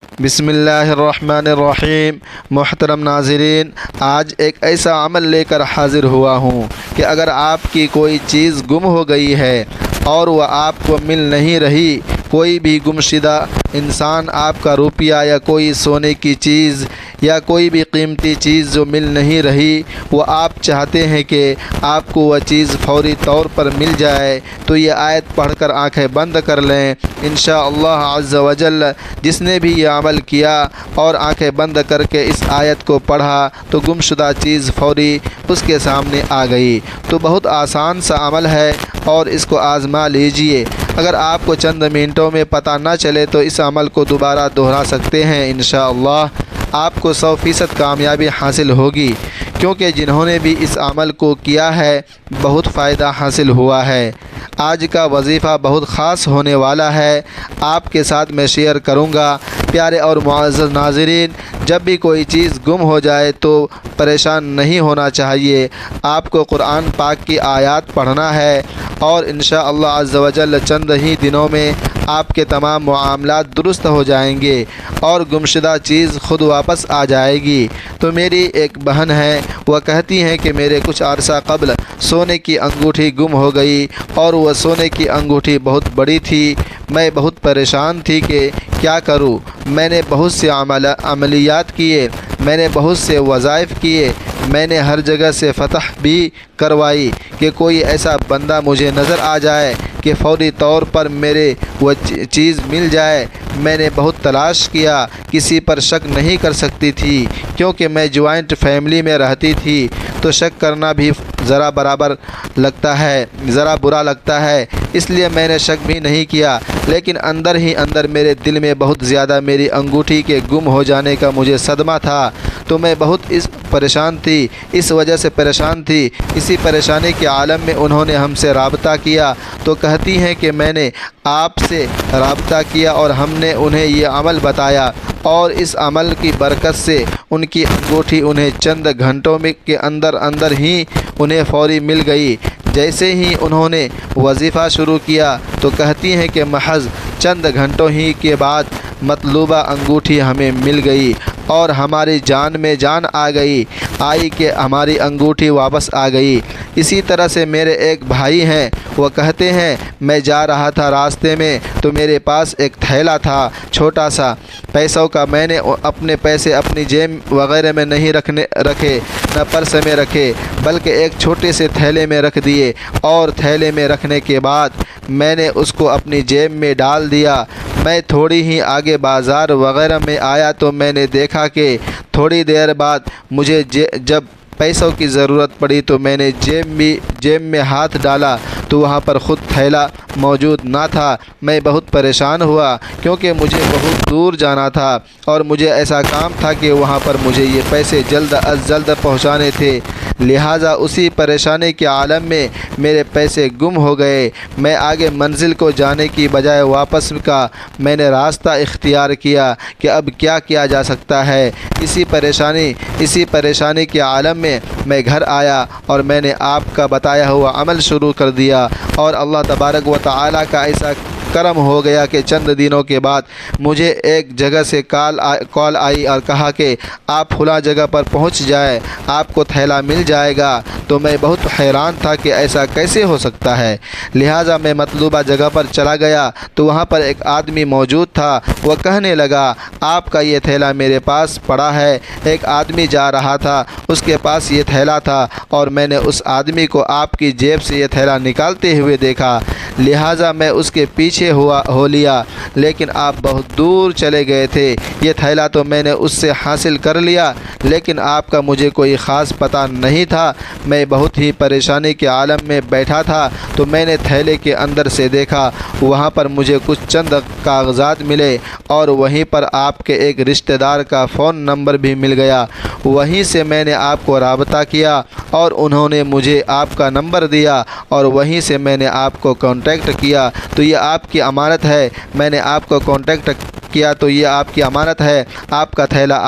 بسم اللہ الرحمن الرحیم۔ محترم ناظرین، آج ایک ایسا عمل لے کر حاضر ہوا ہوں کہ اگر آپ کی کوئی چیز گم ہو گئی ہے اور وہ آپ کو مل نہیں رہی، کوئی بھی گمشدہ انسان آپ کا روپیہ یا کوئی سونے کی چیز یا کوئی بھی قیمتی چیز جو مل نہیں رہی، وہ آپ چاہتے ہیں کہ آپ کو وہ چیز فوری طور پر مل جائے، تو یہ آیت پڑھ کر آنکھیں بند کر لیں۔ انشاءاللہ عز و جل جس نے بھی یہ عمل کیا اور آنکھیں بند کر کے اس آیت کو پڑھا تو گمشدہ چیز فوری اس کے سامنے آ گئی۔ تو بہت آسان سا عمل ہے اور اس کو آزما لیجئے۔ اگر آپ کو چند منٹوں میں پتہ نہ چلے تو اس عمل کو دوبارہ دہرا سکتے ہیں، انشاءاللہ آپ کو 100% کامیابی حاصل ہوگی، کیونکہ جنہوں نے بھی اس عمل کو کیا ہے بہت فائدہ حاصل ہوا ہے۔ آج کا وظیفہ بہت خاص ہونے والا ہے، آپ کے ساتھ میں شیئر کروں گا۔ پیارے اور معزز ناظرین، جب بھی کوئی چیز گم ہو جائے تو پریشان نہیں ہونا چاہیے۔ آپ کو قرآن پاک کی آیات پڑھنا ہے اور انشاءاللہ عز و جل چند ہی دنوں میں آپ کے تمام معاملات درست ہو جائیں گے اور گمشدہ چیز خود واپس آ جائے گی۔ تو میری ایک بہن ہے، وہ کہتی ہیں کہ میرے کچھ عرصہ قبل سونے کی انگوٹھی گم ہو گئی اور وہ سونے کی انگوٹھی بہت بڑی تھی۔ میں بہت پریشان تھی کہ کیا کروں۔ میں نے بہت سے عملیات کیے، میں نے بہت سے وظائف کیے، میں نے ہر جگہ سے فتح بھی کروائی کہ کوئی ایسا بندہ مجھے نظر آ جائے کہ فوری طور پر میرے وہ چیز مل جائے۔ میں نے بہت تلاش کیا، کسی پر شک نہیں کر سکتی تھی، کیونکہ میں جوائنٹ فیملی میں رہتی تھی تو شک کرنا بھی ذرا برابر لگتا ہے، ذرا برا لگتا ہے، اس لیے میں نے شک بھی نہیں کیا۔ لیکن اندر ہی اندر میرے دل میں بہت زیادہ میری انگوٹھی کے گم ہو جانے کا مجھے صدمہ تھا، تو میں بہت پریشان تھی، اس وجہ سے پریشان تھی۔ اسی پریشانی کے عالم میں انہوں نے ہم سے رابطہ کیا، تو کہتی ہیں کہ میں نے آپ سے رابطہ کیا اور ہم نے انہیں یہ عمل بتایا اور اس عمل کی برکت سے ان کی انگوٹھی انہیں چند گھنٹوں میں کے اندر ہی انہیں فوری مل گئی۔ جیسے ہی انہوں نے وظیفہ شروع کیا تو کہتی ہیں کہ محض چند گھنٹوں ہی کے بعد مطلوبہ انگوٹھی ہمیں مل گئی اور ہماری جان میں جان آئی کہ ہماری انگوٹھی واپس آ گئی۔ اسی طرح سے میرے ایک بھائی ہیں، وہ کہتے ہیں میں جا رہا تھا راستے میں تو میرے پاس ایک تھیلا تھا چھوٹا سا پیسوں کا۔ میں نے اپنے پیسے اپنی جیب وغیرہ میں نہیں رکھے، نہ پرس میں رکھے، بلکہ ایک چھوٹے سے تھیلے میں رکھ دیے، اور تھیلے میں رکھنے کے بعد میں نے اس کو اپنی جیب میں ڈال دیا۔ میں تھوڑی ہی آگے بازار وغیرہ میں آیا تو میں نے دیکھا کہ تھوڑی دیر بعد مجھے جب پیسوں کی ضرورت پڑی تو میں نے جیب میں ہاتھ ڈالا تو وہاں پر خود تھیلا موجود نہ تھا۔ میں بہت پریشان ہوا، کیونکہ مجھے بہت دور جانا تھا اور مجھے ایسا کام تھا کہ وہاں پر مجھے یہ پیسے جلد از جلد پہنچانے تھے، لہٰذا اسی پریشانی کے عالم میں میرے پیسے گم ہو گئے۔ میں آگے منزل کو جانے کی بجائے واپس کا میں نے راستہ اختیار کیا کہ اب کیا کیا جا سکتا ہے۔ اسی پریشانی کے عالم میں گھر آیا اور میں نے آپ کا بتایا ہوا عمل شروع کر دیا، اور اللہ تبارک و تعالیٰ کا ایسا کرم ہو گیا کہ چند دنوں کے بعد مجھے ایک جگہ سے کال آئی اور کہا کہ آپ فلاں جگہ پر پہنچ جائیں، آپ کو تھیلا مل جائے گا۔ تو میں بہت حیران تھا کہ ایسا کیسے ہو سکتا ہے، لہٰذا میں مطلوبہ جگہ پر چلا گیا تو وہاں پر ایک آدمی موجود تھا۔ وہ کہنے لگا آپ کا یہ تھیلا میرے پاس پڑا ہے۔ ایک آدمی جا رہا تھا، اس کے پاس یہ تھیلا تھا اور میں نے اس آدمی کو آپ کی جیب سے یہ تھیلا نکالتے ہوئے دیکھا، لہٰذا میں اس کے پیچھے ہو لیا، لیکن آپ بہت دور چلے گئے تھے۔ یہ تھیلا تو میں نے اس سے حاصل کر لیا، لیکن آپ کا مجھے کوئی خاص پتہ نہیں تھا۔ میں بہت ہی پریشانی کے عالم میں بیٹھا تھا تو میں نے تھیلے کے اندر سے دیکھا، وہاں پر مجھے کچھ چند کاغذات ملے اور وہیں پر آپ کے ایک رشتہ دار کا فون نمبر بھی مل گیا۔ وہیں سے میں نے آپ کو رابطہ کیا اور انہوں نے مجھے آپ کا نمبر دیا اور وہیں سے میں نے آپ کو کانٹیکٹ کیا، تو یہ آپ کی امانت ہے۔ میں نے آپ کو کانٹیکٹ کیا تو یہ آپ کی امانت ہے۔ آپ کا تھیلا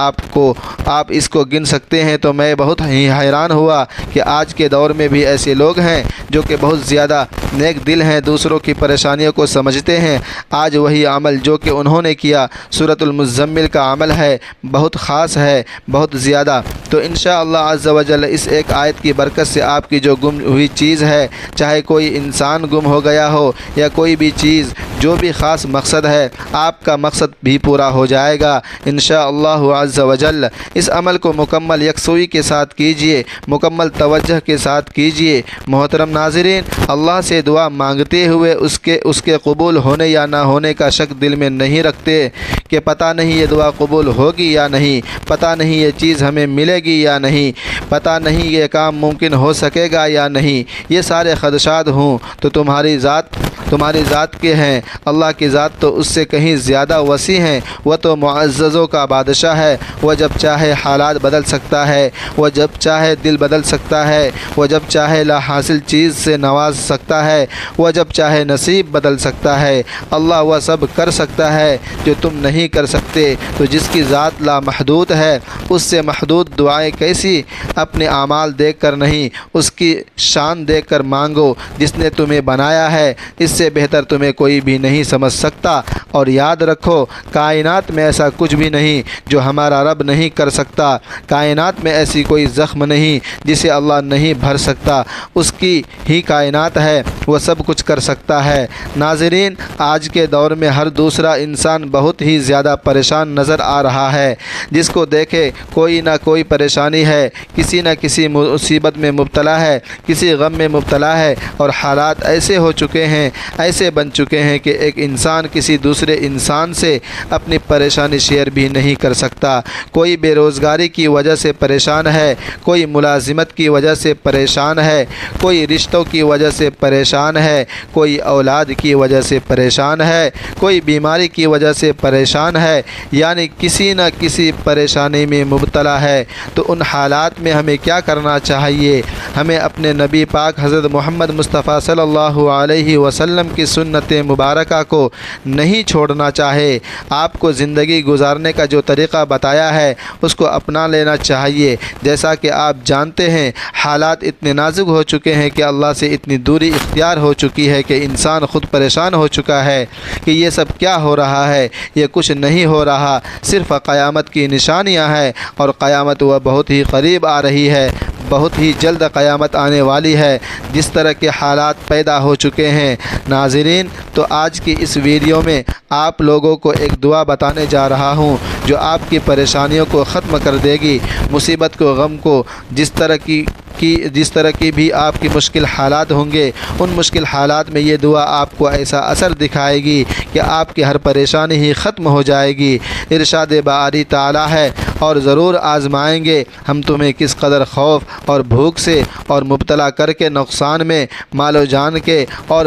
آپ اس کو گن سکتے ہیں۔ تو میں بہت ہی حیران ہوا کہ آج کے دور میں بھی ایسے لوگ ہیں جو کہ بہت زیادہ نیک دل ہیں، دوسروں کی پریشانیوں کو سمجھتے ہیں۔ آج وہی عمل جو کہ انہوں نے کیا سورۃ المزمل کا عمل ہے، بہت خاص ہے، بہت زیادہ۔ تو انشاءاللہ عز و جل اس ایک آیت کی برکت سے آپ کی جو گم ہوئی چیز ہے، چاہے کوئی انسان گم ہو گیا ہو یا کوئی بھی چیز، جو بھی خاص مقصد ہے، آپ کا مقصد بھی پورا ہو جائے گا انشاءاللہ عز و جل۔ اس عمل کو مکمل یکسوئی کے ساتھ کیجئے، مکمل توجہ کے ساتھ کیجئے۔ محترم ناظرین، اللہ سے دعا مانگتے ہوئے اس کے قبول ہونے یا نہ ہونے کا شک دل میں نہیں رکھتے کہ پتہ نہیں یہ دعا قبول ہوگی یا نہیں، پتہ نہیں یہ چیز ہمیں ملے گی یا نہیں، پتہ نہیں یہ کام ممکن ہو سکے گا یا نہیں۔ یہ سارے خدشات ہوں تو تمہاری ذات کے ہیں۔ اللہ کی ذات تو اس سے کہیں زیادہ وسیع ہیں۔ وہ تو معززوں کا بادشاہ ہے۔ وہ جب چاہے حالات بدل سکتا ہے، وہ جب چاہے دل بدل سکتا ہے، وہ جب چاہے لا حاصل چیز سے نواز سکتا ہے، وہ جب چاہے نصیب بدل سکتا ہے۔ اللہ وہ سب کر سکتا ہے جو تم نہیں کر سکتے۔ تو جس کی ذات لامحدود ہے، اس سے محدود دعائیں کیسی؟ اپنے اعمال دیکھ کر نہیں، اس کی شان دیکھ کر مانگو۔ جس نے تمہیں بنایا ہے، اس سے بہتر تمہیں کوئی بھی نہیں سمجھ سکتا۔ اور یاد رکھو، کائنات میں ایسا کچھ بھی نہیں جو ہمارا رب نہیں کر سکتا۔ کائنات میں ایسی کوئی زخم نہیں جسے اللہ نہیں بھر سکتا۔ اس کی ہی کائنات ہے، وہ سب کچھ کر سکتا ہے۔ ناظرین، آج کے دور میں ہر دوسرا انسان بہت ہی زیادہ پریشان نظر آ رہا ہے۔ جس کو دیکھے کوئی نہ کوئی پریشانی ہے، کسی نہ کسی مصیبت میں مبتلا ہے، کسی غم میں مبتلا ہے، اور حالات ایسے ہو چکے ہیں، ایسے بن چکے ہیں کہ ایک انسان کسی دوسرے انسان سے اپنی پریشانی شیئر بھی نہیں کر سکتا۔ کوئی بے روزگاری کی وجہ سے پریشان ہے، کوئی ملازمت کی وجہ سے پریشان ہے، کوئی رشتوں کی وجہ سے پریشان ہے، کوئی اولاد کی وجہ سے پریشان ہے، کوئی بیماری کی وجہ سے پریشان ہے، یعنی کسی نہ کسی پریشانی میں مبتلا ہے۔ تو ان حالات میں ہمیں کیا کرنا چاہیے؟ ہمیں اپنے نبی پاک حضرت محمد مصطفیٰ صلی اللہ علیہ وسلم کی سنت مبارکہ کو نہیں چھوڑنا چاہے۔ آپ کو زندگی گزارنے کا جو طریقہ بتایا ہے، اس کو اپنا لینا چاہیے۔ جیسا کہ آپ جانتے ہیں، حالات اتنے نازک ہو چکے ہیں کہ اللہ سے اتنی دوری اختیار ہو چکی ہے کہ انسان خود پریشان ہو چکا ہے کہ یہ سب کیا ہو رہا ہے، یہ کچھ نہیں ہو رہا، صرف قیامت کی نشانیاں ہیں، اور قیامت وہ بہت ہی قریب آ رہی ہے، بہت ہی جلد قیامت آنے والی ہے۔ جس طرح کے حالات پیدا ہو چکے ہیں ناظرین، تو آج کی اس ویڈیو میں آپ لوگوں کو ایک دعا بتانے جا رہا ہوں جو آپ کی پریشانیوں کو ختم کر دے گی، مصیبت کو، غم کو، جس طرح کی بھی آپ کی مشکل حالات ہوں گے، ان مشکل حالات میں یہ دعا آپ کو ایسا اثر دکھائے گی کہ آپ کی ہر پریشانی ہی ختم ہو جائے گی۔ ارشاد باری تعالی ہے، اور ضرور آزمائیں گے ہم تمہیں کس قدر خوف اور بھوک سے اور مبتلا کر کے، نقصان میں، مال و جان کے اور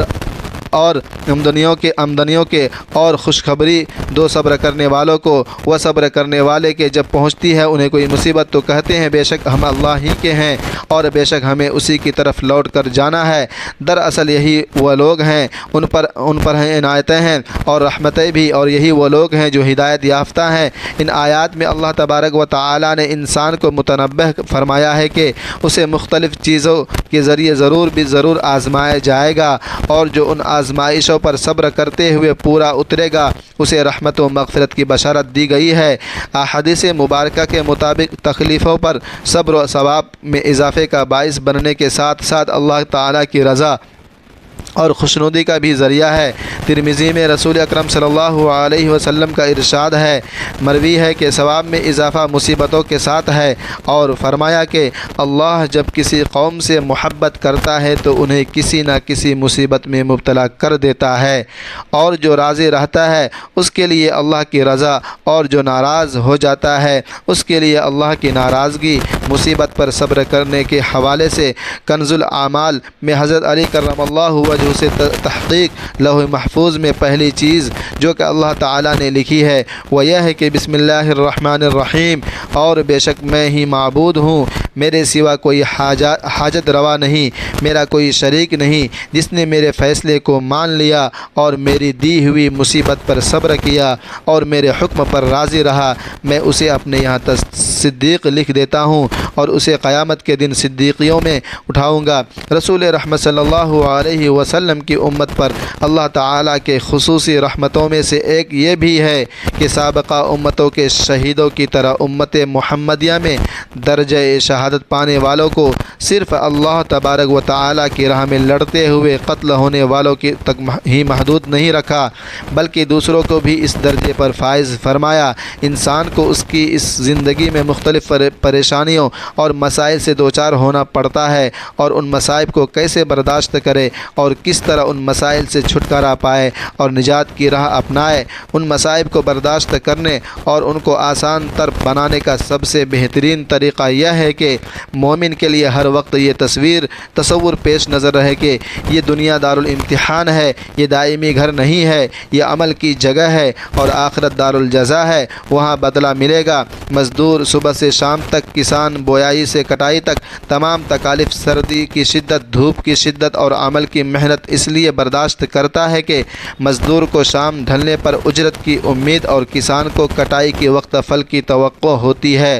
آمدنیوں کے اور خوشخبری دو صبر کرنے والوں کو۔ وہ صبر کرنے والے کے جب پہنچتی ہے انہیں کوئی مصیبت تو کہتے ہیں بے شک ہم اللہ ہی کے ہیں اور بے شک ہمیں اسی کی طرف لوٹ کر جانا ہے۔ دراصل یہی وہ لوگ ہیں، ان پر ہیں عنایتیں ہیں اور رحمتیں بھی، اور یہی وہ لوگ ہیں جو ہدایت یافتہ ہیں۔ ان آیات میں اللہ تبارک و تعالی نے انسان کو متنبہ فرمایا ہے کہ اسے مختلف چیزوں کے ذریعے ضرور آزمایا جائے گا، اور جو ان آزمائشوں پر صبر کرتے ہوئے پورا اترے گا، اسے رحمت و مغفرت کی بشارت دی گئی ہے۔ احادیث مبارکہ کے مطابق تکلیفوں پر صبر و ثواب میں اضافے کا باعث بننے کے ساتھ ساتھ اللہ تعالیٰ کی رضا اور خوشنودی کا بھی ذریعہ ہے۔ ترمذی میں رسول اکرم صلی اللہ علیہ وسلم کا ارشاد ہے، مروی ہے کہ ثواب میں اضافہ مصیبتوں کے ساتھ ہے، اور فرمایا کہ اللہ جب کسی قوم سے محبت کرتا ہے تو انہیں کسی نہ کسی مصیبت میں مبتلا کر دیتا ہے، اور جو راضی رہتا ہے اس کے لیے اللہ کی رضا، اور جو ناراض ہو جاتا ہے اس کے لیے اللہ کی ناراضگی۔ مصیبت پر صبر کرنے کے حوالے سے کنز الاعمال میں حضرت علی کرم اللہ وجہ سے تحقیق لوح محفوظ میں پہلی چیز جو کہ اللہ تعالیٰ نے لکھی ہے وہ یہ ہے کہ بسم اللہ الرحمن الرحیم، اور بے شک میں ہی معبود ہوں، میرے سوا کوئی حاجت روا نہیں، میرا کوئی شریک نہیں، جس نے میرے فیصلے کو مان لیا اور میری دی ہوئی مصیبت پر صبر کیا اور میرے حکم پر راضی رہا، میں اسے اپنے یہاں صدیق لکھ دیتا ہوں اور اسے قیامت کے دن صدیقیوں میں اٹھاؤں گا۔ رسول رحمت صلی اللہ علیہ وسلم کی امت پر اللہ تعالیٰ کے خصوصی رحمتوں میں سے ایک یہ بھی ہے کہ سابقہ امتوں کے شہیدوں کی طرح امت محمدیہ میں درجہ شہادت پانے والوں کو صرف اللہ تبارک و تعالیٰ کی راہ میں لڑتے ہوئے قتل ہونے والوں کی تک ہی محدود نہیں رکھا، بلکہ دوسروں کو بھی اس درجے پر فائز فرمایا۔ انسان کو اس کی اس زندگی میں مختلف پریشانیوں اور مسائل سے دوچار ہونا پڑتا ہے، اور ان مسائب کو کیسے برداشت کرے اور کس طرح ان مسائل سے چھٹکارا پائے اور نجات کی راہ اپنائے۔ ان مسائب کو برداشت کرنے اور ان کو آسان تر بنانے کا سب سے بہترین طریقہ یہ ہے کہ مومن کے لیے ہر وقت یہ تصور پیش نظر رہے کہ یہ دنیا دارالامتحان ہے، یہ دائمی گھر نہیں ہے، یہ عمل کی جگہ ہے اور آخرت دارالجزا ہے، وہاں بدلہ ملے گا۔ مزدور صبح سے شام تک، کسان بویائی سے کٹائی تک تمام تکالیف، سردی کی شدت، دھوپ کی شدت اور عمل کی محنت اس لیے برداشت کرتا ہے کہ مزدور کو شام ڈھلنے پر اجرت کی امید اور کسان کو کٹائی کے وقت پھل کی توقع ہوتی ہے۔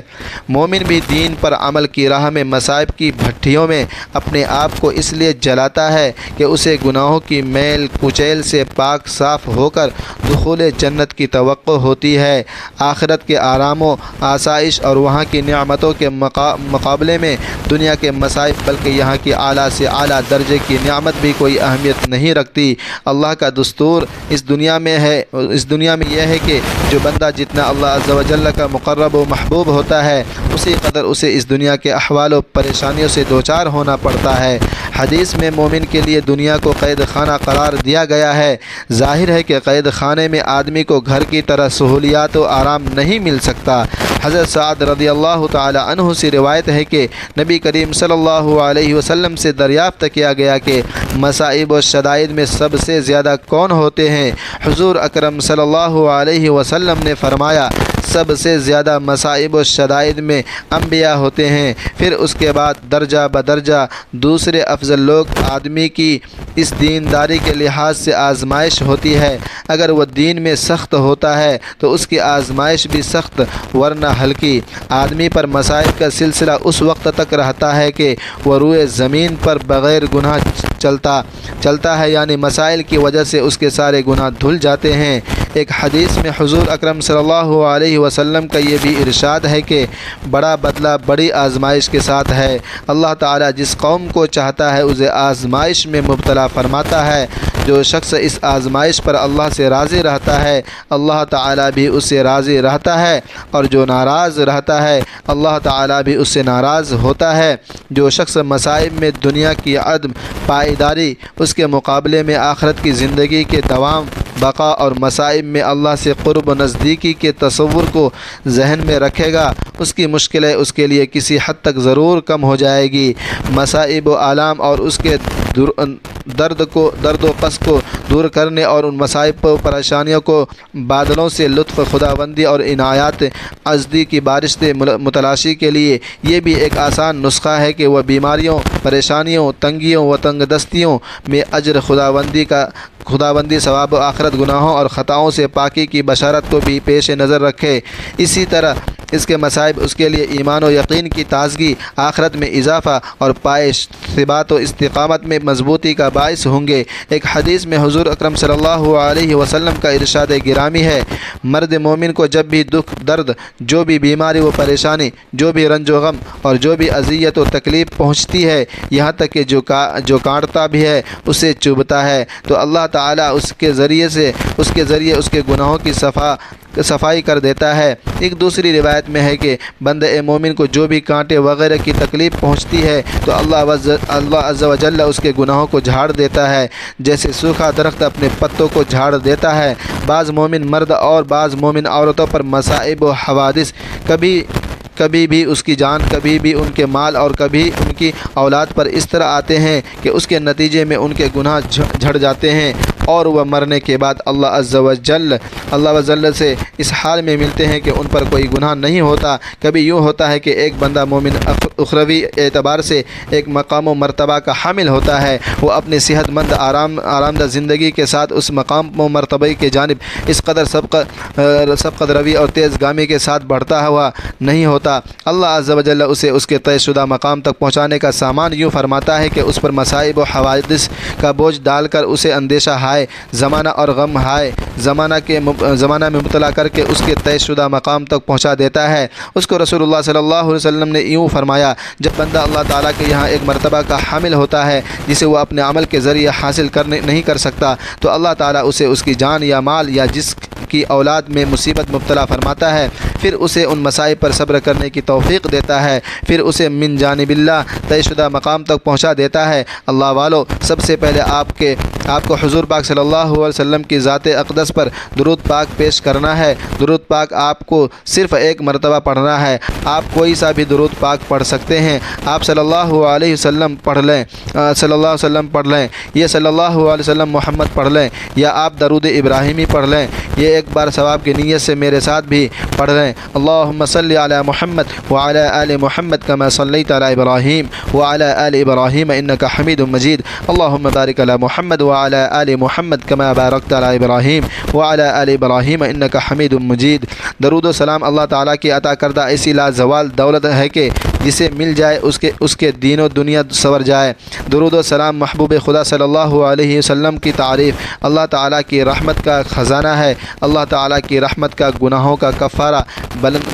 مومن بھی دین پر عمل کی راہ میں مصائب کی بھٹیوں میں اپنے آپ کو اس لیے جلاتا ہے کہ اسے گناہوں کی میل کچیل سے پاک صاف ہو کر دخول جنت کی توقع ہوتی ہے۔ آخرت کے آرام و آسائش اور وہاں کی نعمتوں کے مقابلے میں دنیا کے مصائب بلکہ یہاں کی اعلیٰ سے اعلیٰ درجے کی نعمت بھی کوئی اہمیت نہیں رکھتی۔ اللہ کا دستور اس دنیا میں یہ ہے کہ جو بندہ جتنا اللہ عز و جل کا مقرب و محبوب ہوتا ہے، اسی قدر اسے اس دنیا کے احوال و پریشانیوں سے دوچار ہونا پڑتا ہے۔ حدیث میں مومن کے لیے دنیا کو قید خانہ قرار دیا گیا ہے۔ ظاہر ہے کہ قید خانے میں آدمی کو گھر کی طرح سہولیات و آرام نہیں مل سکتا۔ حضرت سعد رضی اللہ تعالی عنہ سے روایت ہے کہ نبی کریم صلی اللہ علیہ وسلم سے دریافت کیا گیا کہ مصائب و شدائد میں سب سے زیادہ کون ہوتے ہیں؟ حضور اکرم صلی اللہ علیہ وسلم نے فرمایا، سب سے زیادہ مصائب و شدائد میں انبیاء ہوتے ہیں، پھر اس کے بعد درجہ بدرجہ دوسرے افضل لوگ۔ آدمی کی اس دینداری کے لحاظ سے آزمائش ہوتی ہے، اگر وہ دین میں سخت ہوتا ہے تو اس کی آزمائش بھی سخت ورنہ ہلکی۔ آدمی پر مصائب کا سلسلہ اس وقت تک رہتا ہے کہ وہ روئے زمین پر بغیر گناہ چلتا ہے، یعنی مسائل کی وجہ سے اس کے سارے گناہ دھل جاتے ہیں۔ ایک حدیث میں حضور اکرم صلی اللہ علیہ وسلم کا یہ بھی ارشاد ہے کہ بڑا بدلہ بڑی آزمائش کے ساتھ ہے۔ اللہ تعالیٰ جس قوم کو چاہتا ہے اسے آزمائش میں مبتلا فرماتا ہے۔ جو شخص اس آزمائش پر اللہ سے راضی رہتا ہے، اللہ تعالیٰ بھی اس سے راضی رہتا ہے، اور جو ناراض رہتا ہے اللہ تعالیٰ بھی اس سے ناراض ہوتا ہے۔ جو شخص مصائب میں دنیا کی عدم پائیداری، اس کے مقابلے میں آخرت کی زندگی کے دوام بقا اور مصائب میں اللہ سے قرب و نزدیکی کے تصور کو ذہن میں رکھے گا، اس کی مشکلیں اس کے لیے کسی حد تک ضرور کم ہو جائے گی۔ مصائب و آلام اور اس کے درد و پس کو دور کرنے اور ان مصائب و پریشانیوں کو بادلوں سے لطف خداوندی اور عنایات ازدی کی بارش سے متلاشی کے لیے یہ بھی ایک آسان نسخہ ہے کہ وہ بیماریوں، پریشانیوں، تنگیوں و تنگ دستیوں میں اجر خداوندی ثواب و آخرت گناہوں اور خطاؤں سے پاکی کی بشارت کو بھی پیش نظر رکھے۔ اسی طرح اس کے مصائب اس کے لیے ایمان و یقین کی تازگی، آخرت میں اضافہ اور پائے ثبات و استقامت میں مضبوطی کا باعث ہوں گے۔ ایک حدیث میں حضور اکرم صلی اللہ علیہ وسلم کا ارشاد گرامی ہے، مرد مومن کو جب بھی دکھ درد، جو بھی بیماری و پریشانی، جو بھی رنج و غم اور جو بھی اذیت و تکلیف پہنچتی ہے، یہاں تک کہ جو کاٹتا بھی ہے اسے چبھتا ہے، تو اللہ تعالیٰ اس کے ذریعے اس کے گناہوں کی صفائی کر دیتا ہے۔ ایک دوسری روایت میں ہے کہ بندہ مومن کو جو بھی کانٹے وغیرہ کی تکلیف پہنچتی ہے تو اللہ عز و جل اس کے گناہوں کو جھاڑ دیتا ہے، جیسے سوکھا درخت اپنے پتوں کو جھاڑ دیتا ہے۔ بعض مومن مرد اور بعض مومن عورتوں پر مصائب و حوادث کبھی بھی اس کی جان، کبھی بھی ان کے مال اور کبھی ان کی اولاد پر اس طرح آتے ہیں کہ اس کے نتیجے میں ان کے گناہ جھڑ جاتے ہیں۔ اور وہ مرنے کے بعد اللہ عز و جل سے اس حال میں ملتے ہیں کہ ان پر کوئی گناہ نہیں ہوتا۔ کبھی یوں ہوتا ہے کہ ایک بندہ مومن اخروی اعتبار سے ایک مقام و مرتبہ کا حامل ہوتا ہے، وہ اپنی صحت مند آرامدہ زندگی کے ساتھ اس مقام و مرتبہ کی جانب اس قدر سبقت روی اور تیز گامی کے ساتھ بڑھتا ہوا نہیں ہوتا۔ اللہ عز و جل اسے اس کے طے شدہ مقام تک پہنچانے کا سامان یوں فرماتا ہے کہ اس پر مصائب و حوادث کا بوجھ ڈال کر اسے اندیشہ ہائے زمانہ اور غم ہائے زمانہ میں مبتلا کر کے اس کے طے شدہ مقام تک پہنچا دیتا ہے۔ اس کو رسول اللہ صلی اللہ علیہ وسلم نے یوں فرمایا، جب بندہ اللہ تعالیٰ کے یہاں ایک مرتبہ کا حامل ہوتا ہے جسے وہ اپنے عمل کے ذریعے حاصل نہیں کر سکتا، تو اللہ تعالیٰ اسے اس کی جان یا مال یا جسم کی اولاد میں مصیبت مبتلا فرماتا ہے، پھر اسے ان مسائب پر صبر کرنے کی توفیق دیتا ہے، پھر اسے من جانب اللہ طے شدہ مقام تک پہنچا دیتا ہے۔ اللہ والو، سب سے پہلے آپ کو حضور پاک صلی اللہ علیہ وسلم کی ذات اقدس پر درود پاک پیش کرنا ہے۔ درود پاک آپ کو صرف ایک مرتبہ پڑھنا ہے۔ آپ کوئی سا بھی درود پاک پڑھ سکتے ہیں۔ آپ صلی اللہ علیہ وسلم پڑھ لیں، یہ صلی اللہ علیہ وسلم محمد پڑھ لیں، یا آپ درود ابراہیمی پڑھ لیں۔ یہ ایک بار ثواب کی نیت سے میرے ساتھ بھی پڑھ لیں۔ اللہم صلی علی محمد وعلی آل محمد کما صلیت علی ابراہیم وعلی آل ابراہیم انک حمید مجید۔ اللہم بارک علی محمد وعلی آل محمد کما بارکت علی ابراہیم وعلی آل ابراہیم انک حمید مجید۔ درود و سلام اللہ تعالیٰ کی عطا کردہ ایسی لازوال دولت ہے کہ جسے مل جائے اس کے دین و دنیا سنور جائے۔ درود و سلام محبوب خدا صلی اللہ علیہ وسلم کی تعریف اللہ تعالیٰ کی رحمت کا خزانہ ہے، اللہ تعالیٰ کی رحمت کا گناہوں کا کفارہ،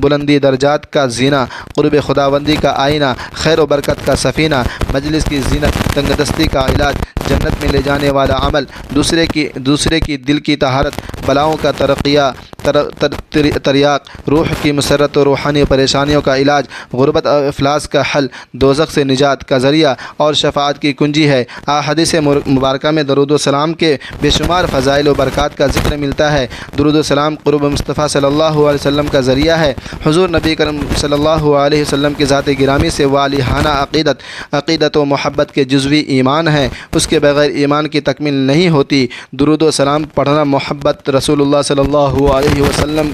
بلندی درجات کا زینہ، قرب خداوندی کا آئینہ، خیر و برکت کا سفینہ، مجلس کی زینت، تنگ دستی کا علاج، جنت میں لے جانے والا عمل، دوسرے کی دل کی طہارت، بلاؤں کا تریاق، روح کی مسرت و روحانی پریشانیوں کا علاج، غربت اور افلاس کا حل، دوزخ سے نجات کا ذریعہ اور شفاعت کی کنجی ہے۔ احادیث مبارکہ میں درود و سلام کے بے شمار فضائل و برکات کا ذکر ملتا ہے۔ درود و سلام قرب مصطفیٰ صلی اللہ علیہ وسلم کا ذریعہ ہے۔ حضور نبی کرم صلی اللہ علیہ وسلم کی ذات گرامی سے والہانہ عقیدت و محبت کے جزوی ایمان ہے، اس کے بغیر ایمان کی تکمیل نہیں ہوتی۔ درود و سلام پڑھنا محبت رسول اللہ صلی اللہ علیہ وسلم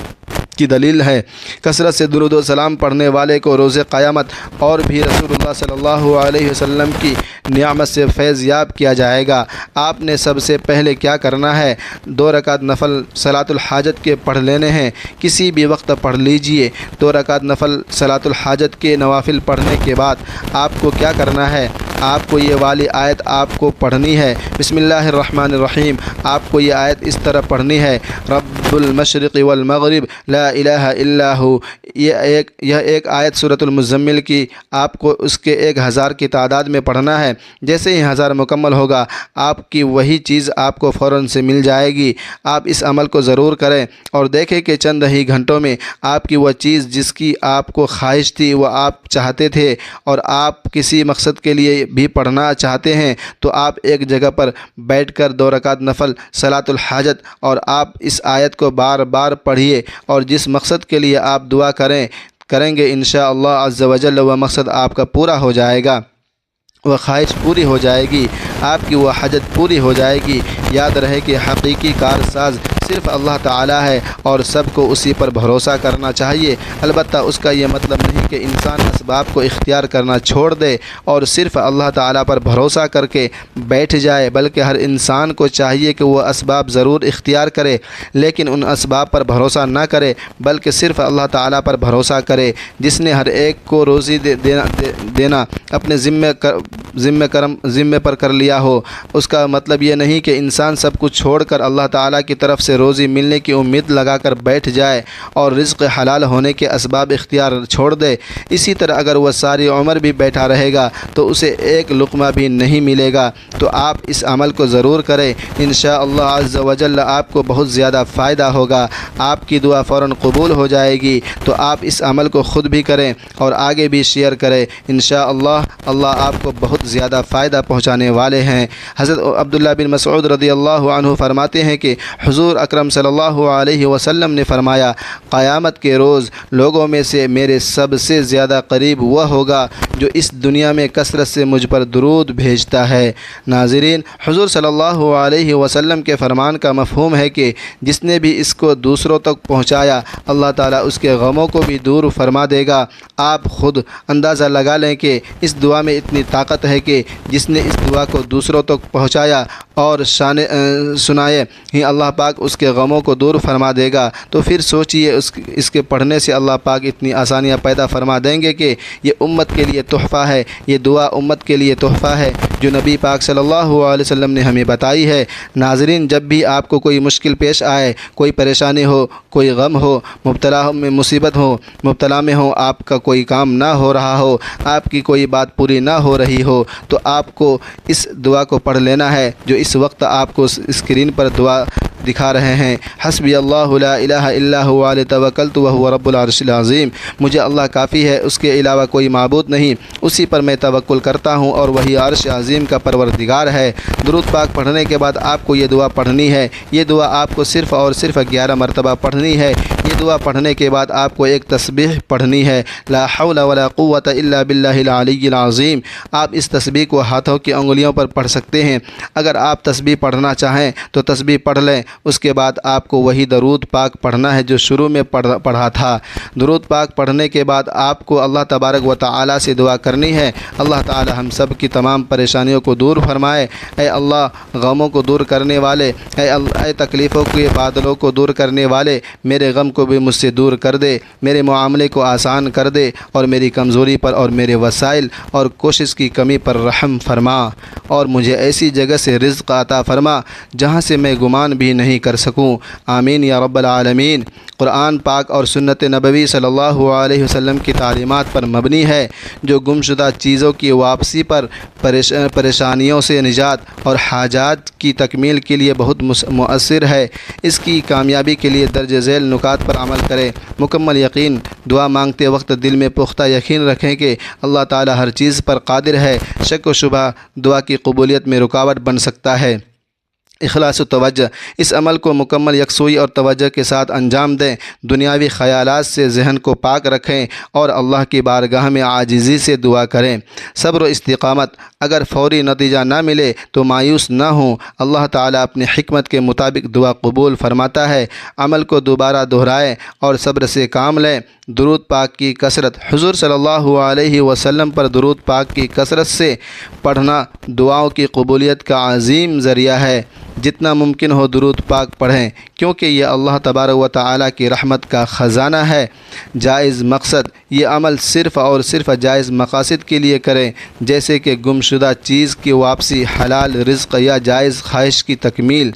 کی دلیل ہے۔ کثرت سے درود و سلام پڑھنے والے کو روز قیامت اور بھی رسول اللہ صلی اللہ علیہ وسلم کی نعمت سے فیض یاب کیا جائے گا۔ آپ نے سب سے پہلے کیا کرنا ہے؟ 2 رکعت نفل صلاۃ الحاجت کے پڑھ لینے ہیں، کسی بھی وقت پڑھ لیجئے۔ 2 رکعت نفل صلاۃ الحاجت کے نوافل پڑھنے کے بعد آپ کو کیا کرنا ہے؟ آپ کو یہ والی آیت آپ کو پڑھنی ہے، بسم اللہ الرحمن الرحیم۔ آپ کو یہ آیت اس طرح پڑھنی ہے، رب المشرق والمغرب لا الہ الا ہو۔ یہ ایک آیت سورۃ المزمل کی آپ کو اس کے 1000 کی تعداد میں پڑھنا ہے۔ جیسے ہی 1000 مکمل ہوگا آپ کی وہی چیز آپ کو فوراً سے مل جائے گی۔ آپ اس عمل کو ضرور کریں اور دیکھیں کہ چند ہی گھنٹوں میں آپ کی وہ چیز جس کی آپ کو خواہش تھی، وہ آپ چاہتے تھے اور آپ کسی مقصد کے لیے بھی پڑھنا چاہتے ہیں، تو آپ ایک جگہ پر بیٹھ کر 2 رکعت نفل صلاۃ الحاجت اور آپ اس آیت کو بار بار پڑھیے، اور جس مقصد کے لیے آپ دعا کریں گے انشاءاللہ عز و جل وہ مقصد آپ کا پورا ہو جائے گا، وہ خواہش پوری ہو جائے گی، آپ کی وہ حاجت پوری ہو جائے گی۔ یاد رہے کہ حقیقی کارساز صرف اللہ تعالیٰ ہے اور سب کو اسی پر بھروسہ کرنا چاہیے۔ البتہ اس کا یہ مطلب نہیں کہ انسان اسباب کو اختیار کرنا چھوڑ دے اور صرف اللہ تعالیٰ پر بھروسہ کر کے بیٹھ جائے، بلکہ ہر انسان کو چاہیے کہ وہ اسباب ضرور اختیار کرے، لیکن ان اسباب پر بھروسہ نہ کرے بلکہ صرف اللہ تعالیٰ پر بھروسہ کرے، جس نے ہر ایک کو روزی دینا اپنے ذمے پر کر لیا ہو۔ اس کا مطلب یہ نہیں کہ انسان سب کچھ چھوڑ کر اللہ تعالیٰ کی طرف سے روزی ملنے کی امید لگا کر بیٹھ جائے اور رزق حلال ہونے کے اسباب اختیار چھوڑ دے۔ اسی طرح اگر وہ ساری عمر بھی بیٹھا رہے گا تو اسے ایک لقمہ بھی نہیں ملے گا۔ تو آپ اس عمل کو ضرور کریں، انشاءاللہ عز و جل آپ کو بہت زیادہ فائدہ ہوگا، آپ کی دعا فوراً قبول ہو جائے گی۔ تو آپ اس عمل کو خود بھی کریں اور آگے بھی شیئر کریں، انشاءاللہ اللہ آپ کو بہت زیادہ فائدہ پہنچانے والے ہیں۔ حضرت عبداللہ بن مسعود رضی اللہ عنہ فرماتے ہیں کہ حضور اکرم صلی اللہ علیہ وسلم نے فرمایا، قیامت کے روز لوگوں میں سے میرے سب سے زیادہ قریب وہ ہوگا جو اس دنیا میں کثرت سے مجھ پر درود بھیجتا ہے۔ ناظرین، حضور صلی اللہ علیہ وسلم کے فرمان کا مفہوم ہے کہ جس نے بھی اس کو دوسروں تک پہنچایا اللہ تعالیٰ اس کے غموں کو بھی دور فرما دے گا۔ آپ خود اندازہ لگا لیں کہ اس دعا میں اتنی طاقت ہے کہ جس نے اس دعا کو دوسروں تک پہنچایا اور سنائے ہی اللہ پاک اس کے غموں کو دور فرما دے گا۔ تو پھر سوچئے اس کے پڑھنے سے اللہ پاک اتنی آسانیاں پیدا فرما دیں گے کہ یہ امت کے لیے تحفہ ہے، یہ دعا امت کے لیے تحفہ ہے جو نبی پاک صلی اللہ علیہ وسلم نے ہمیں بتائی ہے۔ ناظرین، جب بھی آپ کو کوئی مشکل پیش آئے، کوئی پریشانی ہو، کوئی غم ہو، مبتلا میں مصیبت ہو، مبتلا میں ہو، آپ کا کوئی کام نہ ہو رہا ہو، آپ کی کوئی بات پوری نہ ہو رہی ہو، تو آپ کو اس دعا کو پڑھ لینا ہے جو اس وقت آپ کو اسکرین پر دعا دکھا رہے ہیں۔ حسبی اللہ لا الہ الا هو علیہ توکلت وهو رب العرش العظیم۔ مجھے اللہ کافی ہے، اس کے علاوہ کوئی معبود نہیں، اسی پر میں توکل کرتا ہوں اور وہی عرش عظیم کا پروردگار ہے۔ درود پاک پڑھنے کے بعد آپ کو یہ دعا پڑھنی ہے۔ یہ دعا آپ کو صرف اور صرف 11 مرتبہ پڑھنی ہے۔ یہ دعا پڑھنے کے بعد آپ کو ایک تسبیح پڑھنی ہے، لا حول ولا قوت الا باللہ العلی العظیم۔ آپ اس تسبیح کو ہاتھوں کی انگلیوں پر پڑھ سکتے ہیں۔ اگر آپ تسبیح پڑھنا چاہیں تو تسبیح پڑھ لیں، اس کے بعد آپ کو وہی درود پاک پڑھنا ہے جو شروع میں پڑھا تھا۔ درود پاک پڑھنے کے بعد آپ کو اللہ تبارک و تعالی سے دعا کرنی ہے، اللہ تعالی ہم سب کی تمام پریشانیوں کو دور فرمائے۔ اے اللہ، غموں کو دور کرنے والے، اے تکلیفوں کے بادلوں کو دور کرنے والے، میرے غم کو بھی مجھ سے دور کر دے، میرے معاملے کو آسان کر دے اور میری کمزوری پر اور میرے وسائل اور کوشش کی کمی پر رحم فرما، اور مجھے ایسی جگہ سے رزق عطا فرما جہاں سے میں گمان بھی نہیں کر سکوں۔ آمین یا رب العالمین۔ قرآن پاک اور سنت نبوی صلی اللہ علیہ وسلم کی تعلیمات پر مبنی ہے، جو گمشدہ چیزوں کی واپسی پر، پریشانیوں سے نجات اور حاجات کی تکمیل کے لیے بہت مؤثر ہے۔ اس کی کامیابی کے لیے درج ذیل نکات پر عمل کریں۔ مکمل یقین، دعا مانگتے وقت دل میں پختہ یقین رکھیں کہ اللہ تعالی ہر چیز پر قادر ہے۔ شک و شبہ دعا کی قبولیت میں رکاوٹ بن سکتا ہے۔ اخلاص و توجہ، اس عمل کو مکمل یکسوئی اور توجہ کے ساتھ انجام دیں۔ دنیاوی خیالات سے ذہن کو پاک رکھیں اور اللہ کی بارگاہ میں عاجزی سے دعا کریں۔ صبر و استقامت، اگر فوری نتیجہ نہ ملے تو مایوس نہ ہوں، اللہ تعالیٰ اپنی حکمت کے مطابق دعا قبول فرماتا ہے۔ عمل کو دوبارہ دہرائیں اور صبر سے کام لیں۔ درود پاک کی کثرت، حضور صلی اللہ علیہ وسلم پر درود پاک کی کثرت سے پڑھنا دعاؤں کی قبولیت کا عظیم ذریعہ ہے۔ جتنا ممکن ہو درود پاک پڑھیں، کیونکہ یہ اللہ تبارک و تعالیٰ کی رحمت کا خزانہ ہے۔ جائز مقصد، یہ عمل صرف اور صرف جائز مقاصد کے لیے کریں، جیسے کہ گمشدہ چیز کی واپسی، حلال رزق یا جائز خواہش کی تکمیل۔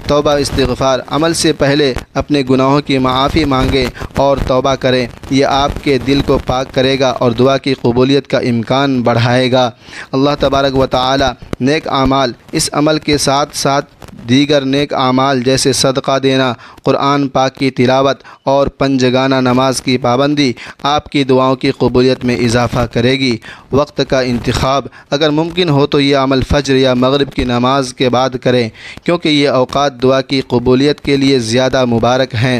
توبہ استغفار، عمل سے پہلے اپنے گناہوں کی معافی مانگیں اور توبہ کریں، یہ آپ کے دل کو پاک کرے گا اور دعا کی قبولیت کا امکان بڑھائے گا۔ اللہ تبارک و تعالی نیک اعمال، اس عمل کے ساتھ ساتھ دیگر نیک اعمال جیسے صدقہ دینا، قرآن پاک کی تلاوت اور پنجگانہ نماز کی پابندی آپ کی دعاؤں کی قبولیت میں اضافہ کرے گی۔ وقت کا انتخاب، اگر ممکن ہو تو یہ عمل فجر یا مغرب کی نماز کے بعد کریں، کیونکہ یہ اوقات دعا کی قبولیت کے لیے زیادہ مبارک ہیں۔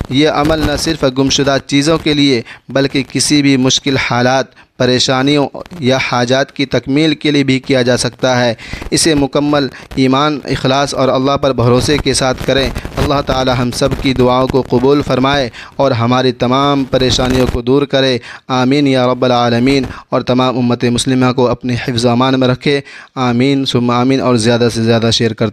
یہ عمل نہ صرف گمشدہ چیزوں کے لیے بلکہ کسی بھی مشکل حالات، پریشانیوں یا حاجات کی تکمیل کے لیے بھی کیا جا سکتا ہے۔ اسے مکمل ایمان، اخلاص اور اللہ پر بھروسے کے ساتھ کریں۔ اللہ تعالی ہم سب کی دعاؤں کو قبول فرمائے اور ہماری تمام پریشانیوں کو دور کرے۔ آمین یا رب العالمین، اور تمام امت مسلمہ کو اپنے حفظ و امان میں رکھے۔ آمین ثم آمین، اور زیادہ سے زیادہ شیئر کرتے